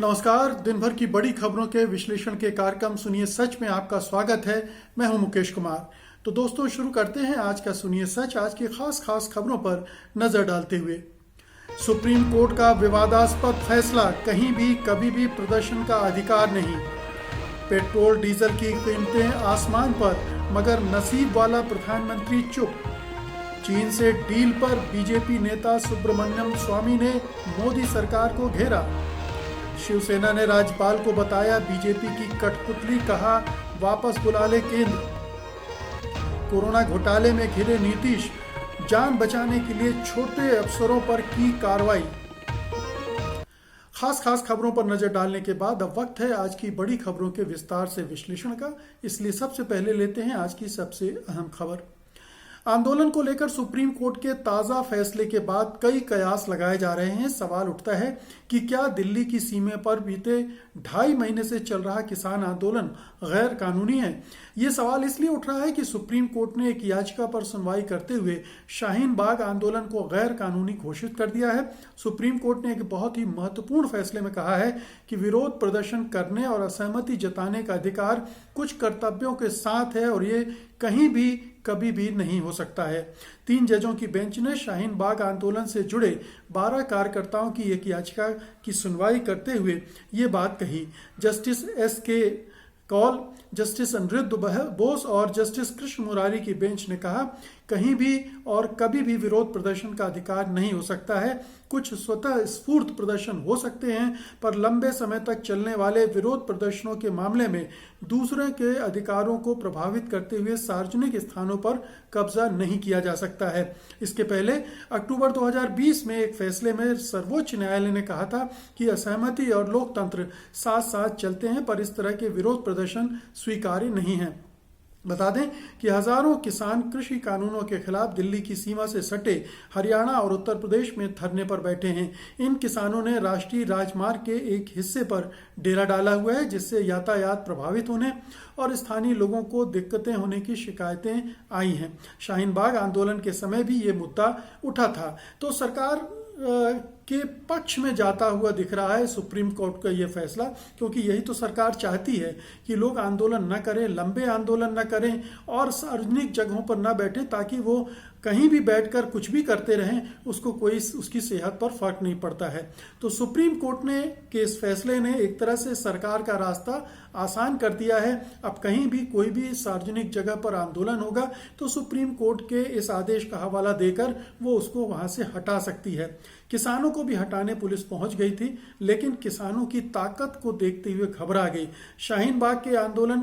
नमस्कार। दिन भर की बड़ी खबरों के विश्लेषण के कार्यक्रम सुनिए सच में आपका स्वागत है। मैं हूं मुकेश कुमार। तो दोस्तों, शुरू करते हैं आज का सुनिए सच। आज की खास खबरों पर नजर डालते हुए, सुप्रीम कोर्ट का विवादास्पद फैसला, कहीं भी कभी भी प्रदर्शन का अधिकार नहीं। पेट्रोल डीजल की कीमतें आसमान पर, मगर नसीब वाला प्रधानमंत्री चुप। चीन से डील पर बीजेपी नेता सुब्रमण्यम स्वामी ने मोदी सरकार को घेरा। शिवसेना ने राज्यपाल को बताया बीजेपी की कठपुतली, कहा वापस बुला ले केंद्र। कोरोना घोटाले में घिरे नीतीश, जान बचाने के लिए छोटे अफसरों पर की कार्रवाई। खास खबरों पर नजर डालने के बाद अब वक्त है आज की बड़ी खबरों के विस्तार से विश्लेषण का। इसलिए सबसे पहले लेते हैं आज की सबसे अहम खबर। आंदोलन को लेकर सुप्रीम कोर्ट के ताजा फैसले के बाद कई कयास लगाए जा रहे हैं। सवाल उठता है कि क्या दिल्ली की सीमा पर बीते 2.5 महीने से चल रहा किसान आंदोलन गैर कानूनी है। ये सवाल इसलिए उठ रहा है कि सुप्रीम कोर्ट ने एक याचिका पर सुनवाई करते हुए शाहीन बाग आंदोलन को गैर कानूनी घोषित कर दिया है। सुप्रीम कोर्ट ने एक बहुत ही महत्वपूर्ण फैसले में कहा है कि विरोध प्रदर्शन करने और असहमति जताने का अधिकार कुछ कर्तव्यों के साथ है और ये कहीं भी कभी भी नहीं हो सकता है। 3 जजों की बेंच ने शाहीन बाग आंदोलन से जुड़े 12 कार्यकर्ताओं की एक याचिका की सुनवाई करते हुए ये बात कही। Justice S.K. Kaul, justice Aniruddha Bose और जस्टिस कृष्ण मुरारी की बेंच ने कहा, कहीं भी और कभी भी विरोध प्रदर्शन का अधिकार नहीं हो सकता है। कुछ स्वतः स्फूर्त प्रदर्शन हो सकते हैं, पर लंबे समय तक चलने वाले विरोध प्रदर्शनों के मामले में दूसरे के अधिकारों को प्रभावित करते हुए सार्वजनिक स्थानों पर कब्जा नहीं किया जा सकता है। इसके पहले अक्टूबर 2020 में एक फैसले में सर्वोच्च न्यायालय ने कहा था कि असहमति और लोकतंत्र साथ साथ चलते हैं, पर इस तरह के विरोध प्रदर्शन स्वीकार्य नहीं है। बता दें कि हजारों किसान कृषि कानूनों के खिलाफ दिल्ली की सीमा से सटे हरियाणा और उत्तर प्रदेश में धरने पर बैठे हैं। इन किसानों ने राष्ट्रीय राजमार्ग के एक हिस्से पर डेरा डाला हुआ है, जिससे यातायात प्रभावित होने और स्थानीय लोगों को दिक्कतें होने की शिकायतें आई हैं। शाहीन बाग आंदोलन के समय भी ये मुद्दा उठा था। तो सरकार के पक्ष में जाता हुआ दिख रहा है सुप्रीम कोर्ट का ये फैसला, क्योंकि यही तो सरकार चाहती है कि लोग आंदोलन न करें, लंबे आंदोलन न करें और सार्वजनिक जगहों पर न बैठे, ताकि वो कहीं भी बैठकर कुछ भी करते रहें, उसको कोई उसकी सेहत पर फर्क नहीं पड़ता है। तो सुप्रीम कोर्ट ने के इस फैसले ने एक तरह से सरकार का रास्ता आसान कर दिया है। अब कहीं भी कोई भी सार्वजनिक जगह पर आंदोलन होगा तो सुप्रीम कोर्ट के इस आदेश का हवाला देकर वो उसको वहां से हटा सकती है। किसानों को भी हटाने पुलिस पहुंच गई थी, लेकिन किसानों की ताकत को देखते हुए घबरा गई। शाहीन बाग के आंदोलन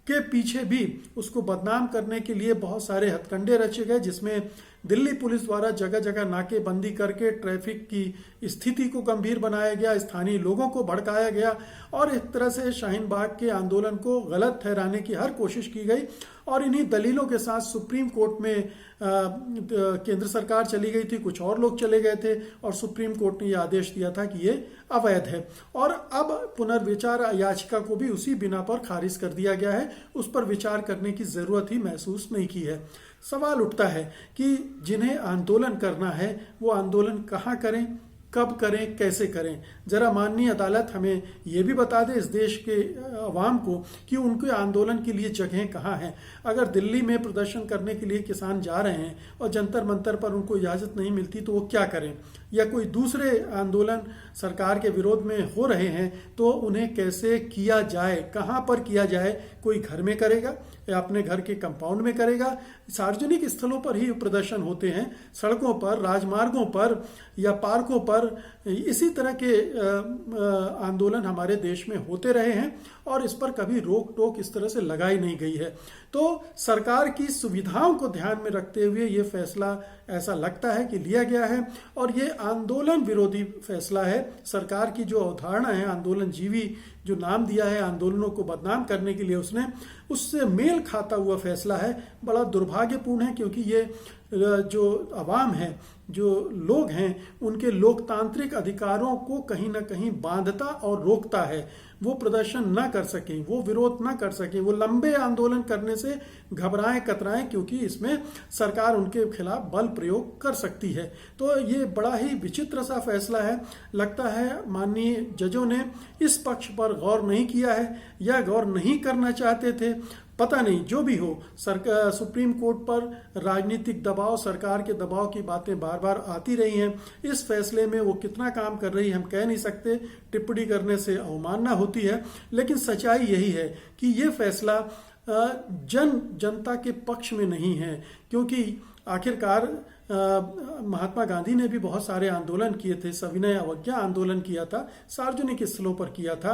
के पीछे भी उसको बदनाम करने के लिए बहुत सारे हथकंडे रचे गए, जिसमें दिल्ली पुलिस द्वारा जगह जगह नाकेबंदी करके ट्रैफिक की स्थिति को गंभीर बनाया गया, स्थानीय लोगों को भड़काया गया और एक तरह से शाहीन बाग के आंदोलन को गलत ठहराने की हर कोशिश की गई। और इन्हीं दलीलों के साथ सुप्रीम कोर्ट में केंद्र सरकार चली गई थी, कुछ और लोग चले गए थे और सुप्रीम कोर्ट ने यह आदेश दिया था कि ये अवैध है। और अब पुनर्विचार याचिका को भी उसी बिना पर खारिज कर दिया गया है। उस पर विचार करने की जरूरत ही महसूस नहीं की है। सवाल उठता है कि जिन्हें आंदोलन करना है वो आंदोलन कहाँ करें, कब करें, कैसे करें। जरा माननीय अदालत हमें ये भी बता दे इस देश के अवाम को कि उनके आंदोलन के लिए जगहें कहाँ हैं। अगर दिल्ली में प्रदर्शन करने के लिए किसान जा रहे हैं और जंतर मंतर पर उनको इजाज़त नहीं मिलती तो वो क्या करें, या कोई दूसरे आंदोलन सरकार के विरोध में हो रहे हैं तो उन्हें कैसे किया जाए, कहाँ पर किया जाए। कोई घर में करेगा या अपने घर के कंपाउंड में करेगा। सार्वजनिक स्थलों पर ही प्रदर्शन होते हैं, सड़कों पर, राजमार्गों पर या पार्कों पर। इसी तरह के आंदोलन हमारे देश में होते रहे हैं और इस पर कभी रोक टोक इस तरह से लगाई नहीं गई है। तो सरकार की सुविधाओं को ध्यान में रखते हुए ये फैसला ऐसा लगता है कि लिया गया है और ये आंदोलन विरोधी फैसला है। सरकार की जो अवधारणा है, आंदोलन जीवी जो नाम दिया है आंदोलनों को बदनाम करने के लिए उसने, उससे मेल खाता हुआ फैसला है। बड़ा दुर्भाग्यपूर्ण है, क्योंकि ये जो अवाम है, जो लोग हैं, उनके लोकतांत्रिक अधिकारों को कहीं ना कहीं बांधता और रोकता है। वो प्रदर्शन ना कर सकें, वो विरोध ना कर सकें, वो लंबे आंदोलन करने से घबराएं कतराएं, क्योंकि इसमें सरकार उनके खिलाफ बल प्रयोग कर सकती है। तो ये बड़ा ही विचित्र सा फैसला है। लगता है माननीय जजों ने इस पक्ष पर गौर नहीं किया है या गौर नहीं करना चाहते थे, पता नहीं। जो भी हो, सरकार सुप्रीम कोर्ट पर राजनीतिक दबाव, सरकार के दबाव की बातें बार बार आती रही हैं। इस फैसले में वो कितना काम कर रही है हम कह नहीं सकते, टिप्पणी करने से अवमानना होती है। लेकिन सच्चाई यही है कि ये फैसला जनता के पक्ष में नहीं है, क्योंकि आखिरकार महात्मा गांधी ने भी बहुत सारे आंदोलन किए थे। सविनय अवज्ञा आंदोलन किया था, सार्वजनिक स्थलों पर किया था,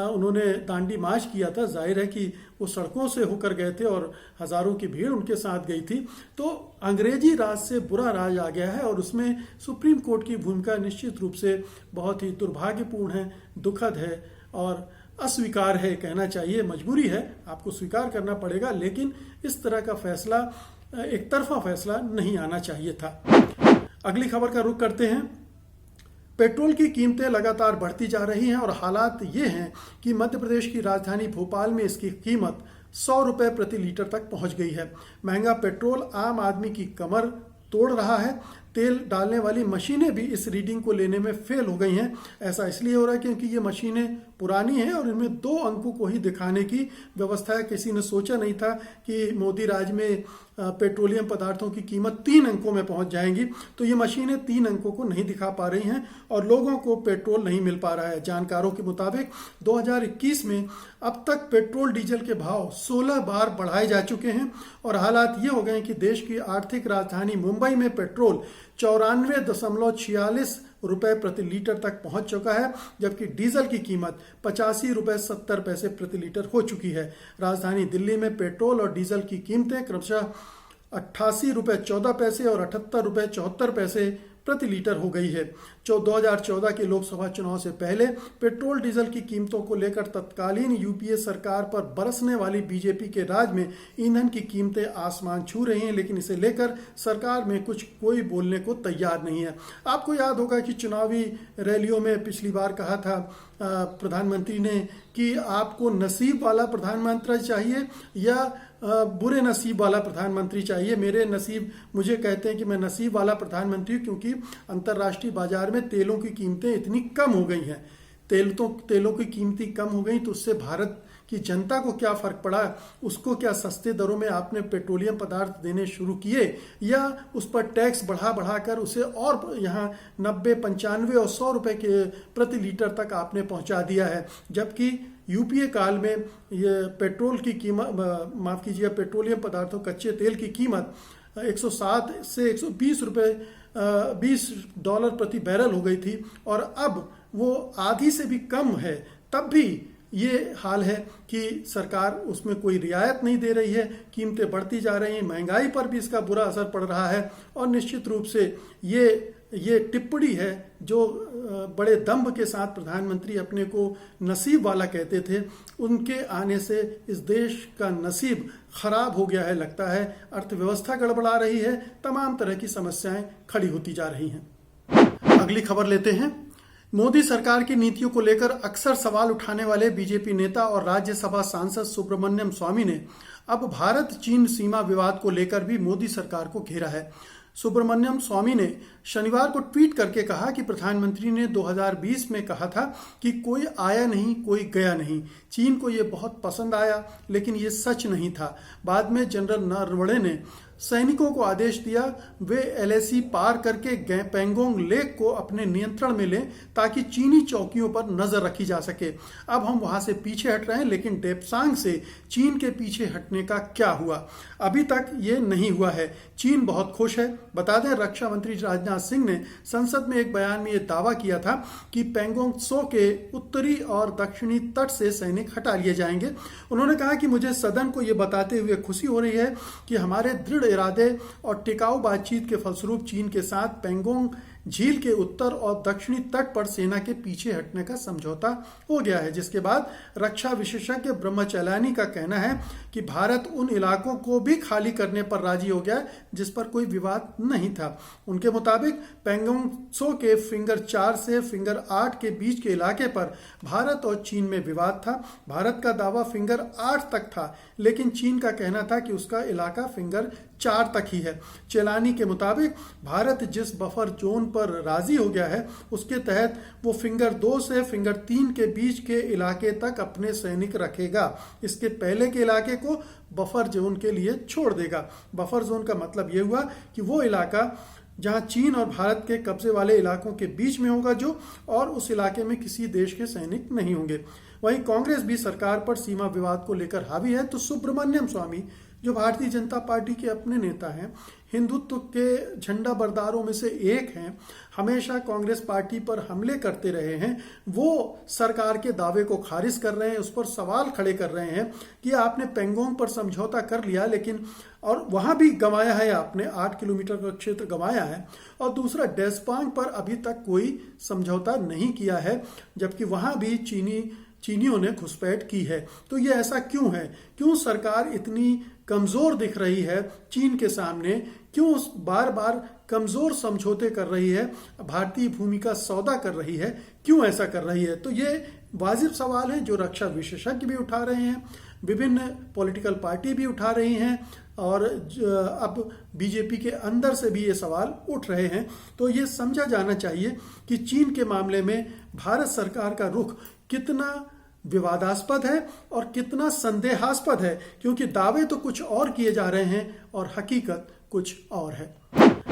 उन्होंने दांडी मार्च किया था। जाहिर है कि वो सड़कों से होकर गए थे और हजारों की भीड़ उनके साथ गई थी। तो अंग्रेजी राज से बुरा राज आ गया है और उसमें सुप्रीम कोर्ट की भूमिका निश्चित रूप से बहुत ही दुर्भाग्यपूर्ण है, दुखद है और अस्वीकार है कहना चाहिए। मजबूरी है, आपको स्वीकार करना पड़ेगा, लेकिन इस तरह का फैसला, एक तरफा फैसला नहीं आना चाहिए था। अगली खबर का रुख करते हैं। पेट्रोल की कीमतें लगातार बढ़ती जा रही हैं और हालात ये हैं कि मध्य प्रदेश की राजधानी भोपाल में इसकी कीमत 100 रुपए प्रति लीटर तक पहुंच गई है। महंगा पेट्रोल आम आदमी की कमर तोड़ रहा है। तेल डालने वाली मशीनें भी इस रीडिंग को लेने में फेल हो गई हैं। ऐसा इसलिए हो रहा है क्योंकि ये मशीनें पुरानी हैं और इनमें 2 अंकों को ही दिखाने की व्यवस्था है। किसी ने सोचा नहीं था कि मोदी राज में पेट्रोलियम पदार्थों की कीमत 3 अंकों में पहुंच जाएंगी। तो ये मशीनें 3 अंकों को नहीं दिखा पा रही हैं और लोगों को पेट्रोल नहीं मिल पा रहा है। जानकारों के मुताबिक 2021 में अब तक पेट्रोल डीजल के भाव 16 बार बढ़ाए जा चुके हैं और हालात ये हो गए हैं कि देश की आर्थिक राजधानी मुंबई में पेट्रोल 94.46 रुपए प्रति लीटर तक पहुंच चुका है, जबकि डीजल की कीमत 85 रुपए 70 पैसे प्रति लीटर हो चुकी है। राजधानी दिल्ली में पेट्रोल और डीजल की कीमतें क्रमशः 88 रुपए 14 पैसे और 78 रुपए 74 पैसे प्रति लीटर हो गई है। 2014 के लोकसभा चुनाव से पहले पेट्रोल डीजल की कीमतों को लेकर तत्कालीन यूपीए सरकार पर बरसने वाली बीजेपी के राज में ईंधन की कीमतें आसमान छू रही हैं, लेकिन इसे लेकर सरकार में कोई बोलने को तैयार नहीं है। आपको याद होगा कि चुनावी रैलियों में पिछली बार कहा था प्रधानमंत्री ने कि आपको नसीब वाला प्रधानमंत्री चाहिए या बुरे नसीब वाला प्रधानमंत्री चाहिए। मेरे नसीब, मुझे कहते हैं कि मैं नसीब वाला प्रधानमंत्री हूं, क्योंकि अंतर्राष्ट्रीय बाजार में तेलों की कीमतें इतनी कम हो गई हैं। तेलों की कीमतें कम हो गई तो उससे भारत की जनता को क्या फर्क पड़ा? उसको क्या सस्ते दरों में आपने पेट्रोलियम पदार्थ देने शुरू किए या उस पर टैक्स बढ़ा कर उसे और यहाँ 90, 95 और 100 रुपए के प्रति लीटर तक आपने पहुंचा दिया है। जबकि यूपीए काल में ये पेट्रोल की कीमत, माफ कीजिए, पेट्रोलियम पदार्थों, कच्चे तेल की कीमत 107 से 120 रुपए $20 प्रति बैरल हो गई थी और अब वो आधी से भी कम है। तब भी ये हाल है कि सरकार उसमें कोई रियायत नहीं दे रही है, कीमतें बढ़ती जा रही हैं, महंगाई पर भी इसका बुरा असर पड़ रहा है और निश्चित रूप से ये टिप्पणी है जो बड़े दम्भ के साथ प्रधानमंत्री अपने को नसीब वाला कहते थे, उनके आने से इस देश का नसीब खराब हो गया है। लगता है अर्थव्यवस्था गड़बड़ा रही है, तमाम तरह की समस्याएं खड़ी होती जा रही हैं। अगली खबर लेते हैं। मोदी सरकार की नीतियों को लेकर अक्सर सवाल उठाने वाले बीजेपी नेता और राज्यसभा सांसद सुब्रमण्यम स्वामी ने अब भारत चीन सीमा विवाद को लेकर भी मोदी सरकार को घेरा है। सुब्रमण्यम स्वामी ने शनिवार को ट्वीट करके कहा कि प्रधानमंत्री ने 2020 में कहा था कि कोई आया नहीं, कोई गया नहीं। चीन को ये बहुत पसंद आया, लेकिन ये सच नहीं था। बाद में जनरल नरवणे ने सैनिकों को आदेश दिया वे एलएसी पार करके पेंगोंग लेक को अपने नियंत्रण में लें ताकि चीनी चौकियों पर नजर रखी जा सके। अब हम वहां से पीछे हट रहे हैं, लेकिन डेप्सांग से चीन के पीछे हटने का क्या हुआ? अभी तक ये नहीं हुआ है। चीन बहुत खुश है। बता दें, रक्षा मंत्री राजनाथ सिंह ने संसद में एक बयान में यह दावा किया था कि पेंगोंग त्सो के उत्तरी और दक्षिणी तट से सैनिक हटा लिए जाएंगे। उन्होंने कहा कि मुझे सदन को यह बताते हुए खुशी हो रही है कि हमारे दृढ़ इरादे और टिकाऊ बातचीत के फलस्वरूप चीन के साथ पेंगोंग झील के उत्तर और दक्षिणी तट पर सेना के पीछे हटने का समझौता हो गया है, जिसके बाद रक्षा विशेषज्ञ ब्रह्मचल्यानी का कहना है कि भारत उन इलाकों को भी खाली करने पर राजी हो गया जिस पर कोई विवाद नहीं था। उनके मुताबिक पैंगोंग त्सो के फिंगर 4 से फिंगर 8 के बीच के इलाके पर भारत और चीन में विवाद था। भारत का दावा फिंगर 8 तक था, लेकिन चीन का कहना था कि उसका इलाका फिंगर 4 तक ही है। चेलानी के मुताबिक भारत जिस बफर जोन पर राजी हो गया है उसके तहत वो फिंगर 2 से फिंगर 3 के बीच के इलाके तक अपने सैनिक रखेगा। इसके पहले के इलाके को बफर जोन के लिए छोड़ देगा। बफर जोन का मतलब ये हुआ कि वो इलाका जहां चीन और भारत के कब्जे वाले इलाकों के बीच में होगा और उस इलाके में किसी देश के सैनिक नहीं होंगे। वहीं कांग्रेस भी सरकार पर सीमा विवाद को लेकर हावी है, तो सुब्रमण्यम स्वामी जो भारतीय जनता पार्टी के अपने नेता हैं, हिंदुत्व के झंडा बरदारों में से एक हैं, हमेशा कांग्रेस पार्टी पर हमले करते रहे हैं, वो सरकार के दावे को खारिज कर रहे हैं, उस पर सवाल खड़े कर रहे हैं कि आपने पेंगोंग पर समझौता कर लिया लेकिन और वहां भी गंवाया है, आपने 8 किलोमीटर का क्षेत्र गंवाया है, और दूसरा डेस्पांग पर अभी तक कोई समझौता नहीं किया है, जबकि वहां भी चीनियों ने घुसपैठ की है। तो ये ऐसा क्यों है? क्यों सरकार इतनी कमजोर दिख रही है चीन के सामने? क्यों बार बार कमजोर समझौते कर रही है, भारतीय भूमि का सौदा कर रही है? क्यों ऐसा कर रही है? तो ये वाजिब सवाल है जो रक्षा विशेषज्ञ भी उठा रहे हैं, विभिन्न पॉलिटिकल पार्टी भी उठा रही हैं, और अब बीजेपी के अंदर से भी ये सवाल उठ रहे हैं। तो ये समझा जाना चाहिए कि चीन के मामले में भारत सरकार का रुख कितना विवादास्पद है और कितना संदेहास्पद है, क्योंकि दावे तो कुछ और किए जा रहे हैं और हकीकत कुछ और है।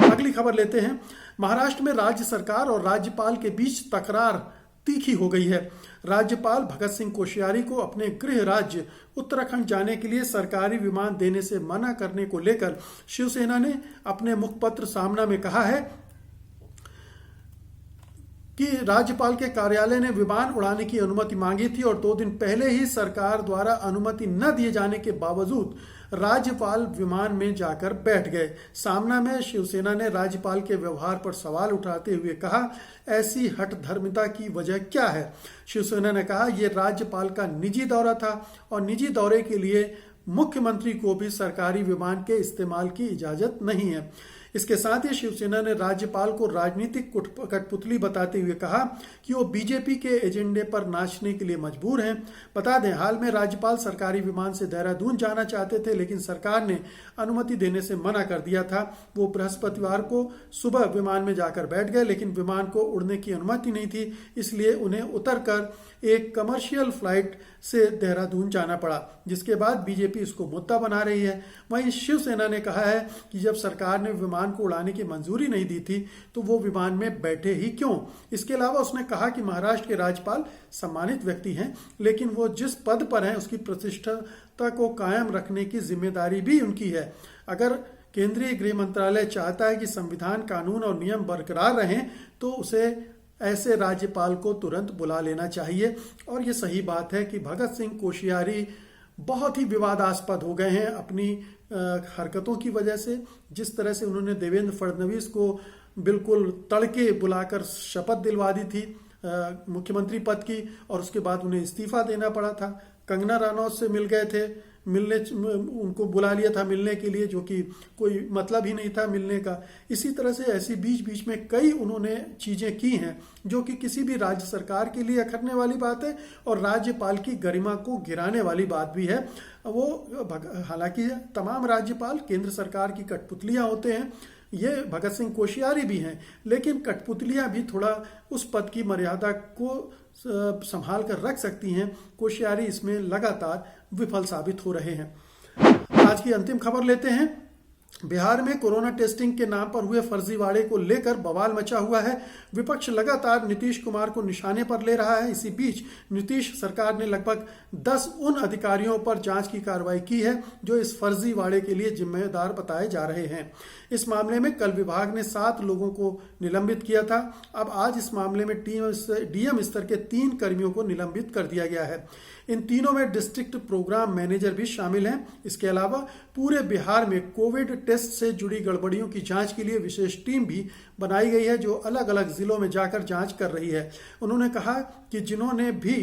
अगली खबर लेते हैं। महाराष्ट्र में राज्य सरकार और राज्यपाल के बीच तकरार तीखी हो गई है। राज्यपाल भगत सिंह कोश्यारी को अपने गृह राज्य उत्तराखंड जाने के लिए सरकारी विमान देने से मना करने को लेकर शिवसेना ने अपने मुखपत्र सामना में कहा है कि राज्यपाल के कार्यालय ने विमान उड़ाने की अनुमति मांगी थी और 2 दिन पहले ही सरकार द्वारा अनुमति न दिए जाने के बावजूद राज्यपाल विमान में जाकर बैठ गए। सामना में शिवसेना ने राज्यपाल के व्यवहार पर सवाल उठाते हुए कहा, ऐसी हठधर्मिता की वजह क्या है? शिवसेना ने कहा, यह राज्यपाल का निजी दौरा था और निजी दौरे के लिए मुख्यमंत्री को भी सरकारी विमान के इस्तेमाल की इजाजत नहीं है। इसके साथ ही शिवसेना ने राज्यपाल को राजनीतिक कठपुतली बताते हुए कहा कि वो बीजेपी के एजेंडे पर नाचने के लिए मजबूर हैं। बता दें, हाल में राज्यपाल सरकारी विमान से देहरादून जाना चाहते थे, लेकिन सरकार ने अनुमति देने से मना कर दिया था। वो बृहस्पतिवार को सुबह विमान में जाकर बैठ गए, लेकिन विमान को उड़ने की अनुमति नहीं थी, इसलिए उन्हें उतरकर एक कमर्शियल फ्लाइट से देहरादून जाना पड़ा, जिसके बाद बीजेपी इसको मुद्दा बना रही है। वहीं शिवसेना ने कहा है कि जब सरकार ने विमान को उड़ाने की मंजूरी नहीं दी थी तो वो विमान में बैठे ही क्यों? इसके अलावा उसने कहा कि महाराष्ट्र के राज्यपाल सम्मानित व्यक्ति हैं, लेकिन वो जिस पद पर हैं उसकी प्रतिष्ठा को कायम रखने की जिम्मेदारी भी उनकी है। अगर केंद्रीय गृह मंत्रालय चाहता है कि संविधान, कानून और नियम बरकरार रहें तो उसे ऐसे राज्यपाल को तुरंत बुला लेना चाहिए। और ये सही बात है कि भगत सिंह कोश्यारी बहुत ही विवादास्पद हो गए हैं अपनी हरकतों की वजह से। जिस तरह से उन्होंने देवेंद्र फडणवीस को बिल्कुल तड़के बुलाकर शपथ दिलवा दी थी मुख्यमंत्री पद की, और उसके बाद उन्हें इस्तीफा देना पड़ा था। कंगना रनौत से मिल गए थे, उनको बुला लिया था मिलने के लिए, जो कि कोई मतलब ही नहीं था मिलने का। इसी तरह से ऐसी बीच बीच में कई उन्होंने चीजें की हैं जो कि किसी भी राज्य सरकार के लिए अखरने वाली बात है और राज्यपाल की गरिमा को गिराने वाली बात भी है। वो हालांकि तमाम राज्यपाल केंद्र सरकार की कठपुतलियां होते हैं, ये भगत सिंह कोश्यारी भी हैं, लेकिन कठपुतलियां भी थोड़ा उस पद की मर्यादा को संभाल कर रख सकती हैं। कोश्यारी इसमें लगातार विफल साबित हो रहे हैं। आज की अंतिम खबर लेते हैं। बिहार में कोरोना टेस्टिंग के नाम पर हुए फर्जीवाड़े को लेकर बवाल मचा हुआ है। विपक्ष लगातार नीतीश कुमार को निशाने पर ले रहा है। इसी बीच नीतीश सरकार ने लगभग 10 उन अधिकारियों पर जांच की कार्रवाई की है जो इस फर्जीवाड़े के लिए जिम्मेदार बताए जा रहे हैं। इस मामले में कल विभाग ने 7 लोगों को निलंबित किया था। अब आज इस मामले में डीएम स्तर के 3 कर्मियों को निलंबित कर दिया गया है। इन तीनों में डिस्ट्रिक्ट प्रोग्राम मैनेजर भी शामिल हैं। इसके अलावा पूरे बिहार में कोविड टेस्ट से जुड़ी गड़बड़ियों की जांच के लिए विशेष टीम भी बनाई गई है जो अलग अलग जिलों में जाकर जांच कर रही है। उन्होंने कहा कि जिन्होंने भी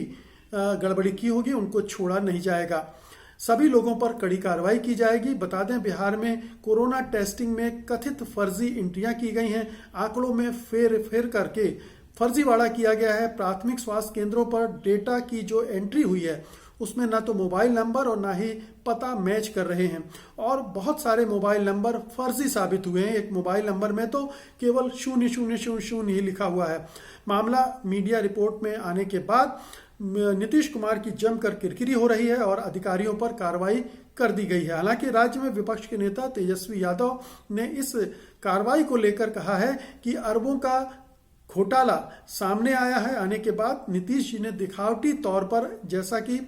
गड़बड़ी की होगी उनको छोड़ा नहीं जाएगा, सभी लोगों पर कड़ी कार्रवाई की जाएगी। बता दें, बिहार में कोरोना टेस्टिंग में कथित फर्जी एंट्रियां की गई हैं। आंकड़ों में फेर करके फर्जीवाड़ा किया गया है। प्राथमिक स्वास्थ्य केंद्रों पर डेटा की जो एंट्री हुई है उसमें ना तो मोबाइल नंबर और ना ही पता मैच कर रहे हैं और बहुत सारे मोबाइल नंबर फर्जी साबित हुए हैं। एक मोबाइल नंबर में तो केवल 0000 ही लिखा हुआ है। मामला मीडिया रिपोर्ट में आने के बाद नीतीश कुमार की जमकर किरकिरी हो रही है और अधिकारियों पर कार्रवाई कर दी गई है। हालांकि राज्य में विपक्ष के नेता तेजस्वी यादव ने इस कार्रवाई को लेकर कहा है कि अरबों का घोटाला सामने आया है। आने के बाद नीतीश जी ने दिखावटी तौर पर, जैसा कि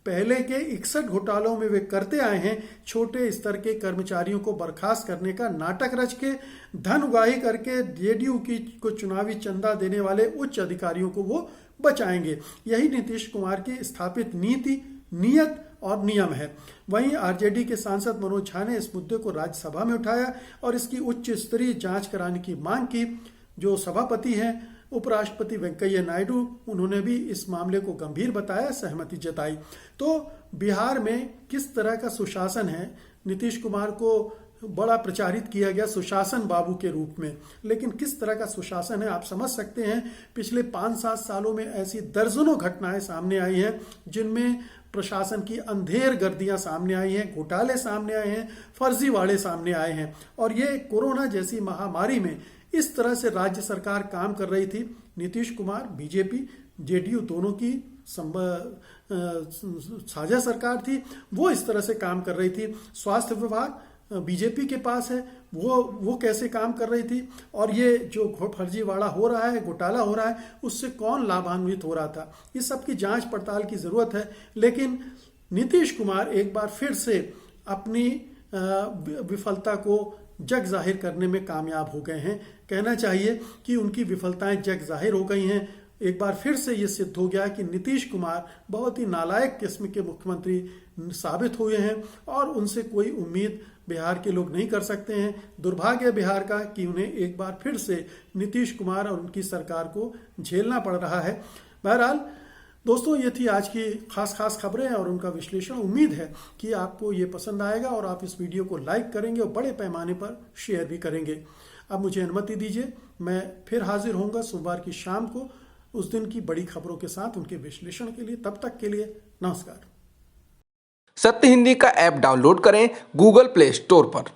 पहले के 61 घोटालों में वे करते आए हैं, छोटे स्तर के कर्मचारियों को बर्खास्त करने का नाटक रच के धन उगाही करके जेडीयू को चुनावी चंदा देने वाले उच्च अधिकारियों को वो बचाएंगे। यही नीतीश कुमार की स्थापित नीति, नियत और नियम है। वहीं आरजेडी के सांसद मनोज झा ने इस मुद्दे को राज्यसभा में उठाया और इसकी उच्च स्तरीय जांच कराने की मांग की। जो सभापति हैं उपराष्ट्रपति वेंकैया नायडू, उन्होंने भी इस मामले को गंभीर बताया, सहमति जताई। तो बिहार में किस तरह का सुशासन है, नीतीश कुमार को बड़ा प्रचारित किया गया सुशासन बाबू के रूप में, लेकिन किस तरह का सुशासन है आप समझ सकते हैं। पिछले 5-7 सालों में ऐसी दर्जनों घटनाएं सामने आई हैं जिनमें प्रशासन की अंधेर गर्दियां सामने आई हैं, घोटाले सामने आए हैं, फर्जीवाड़े सामने आए हैं। और ये कोरोना जैसी महामारी में इस तरह से राज्य सरकार काम कर रही थी। नीतीश कुमार, बीजेपी, जेडीयू दोनों की साझा सरकार थी, वो इस तरह से काम कर रही थी। स्वास्थ्य विभाग बीजेपी के पास है, वो कैसे काम कर रही थी और ये जो फर्जीवाड़ा हो रहा है, घोटाला हो रहा है, उससे कौन लाभान्वित हो रहा था, इस सब की जांच पड़ताल की जरूरत है। लेकिन नीतीश कुमार एक बार फिर से अपनी विफलता को जग जाहिर करने में कामयाब हो गए हैं। कहना चाहिए कि उनकी विफलताएं जग जाहिर हो गई हैं। एक बार फिर से ये सिद्ध हो गया कि नीतीश कुमार बहुत ही नालायक किस्म के मुख्यमंत्री साबित हुए हैं और उनसे कोई उम्मीद बिहार के लोग नहीं कर सकते हैं। दुर्भाग्य बिहार का कि उन्हें एक बार फिर से नीतीश कुमार और उनकी सरकार को झेलना पड़ रहा है। बहरहाल दोस्तों, ये थी आज की खास खबरें और उनका विश्लेषण। उम्मीद है कि आपको ये पसंद आएगा और आप इस वीडियो को लाइक करेंगे और बड़े पैमाने पर शेयर भी करेंगे। अब मुझे अनुमति दीजिए, मैं फिर हाजिर होऊंगा सोमवार की शाम को उस दिन की बड़ी खबरों के साथ, उनके विश्लेषण के लिए। तब तक के लिए नमस्कार। सत्य हिंदी का ऐप डाउनलोड करें गूगल प्ले स्टोर पर।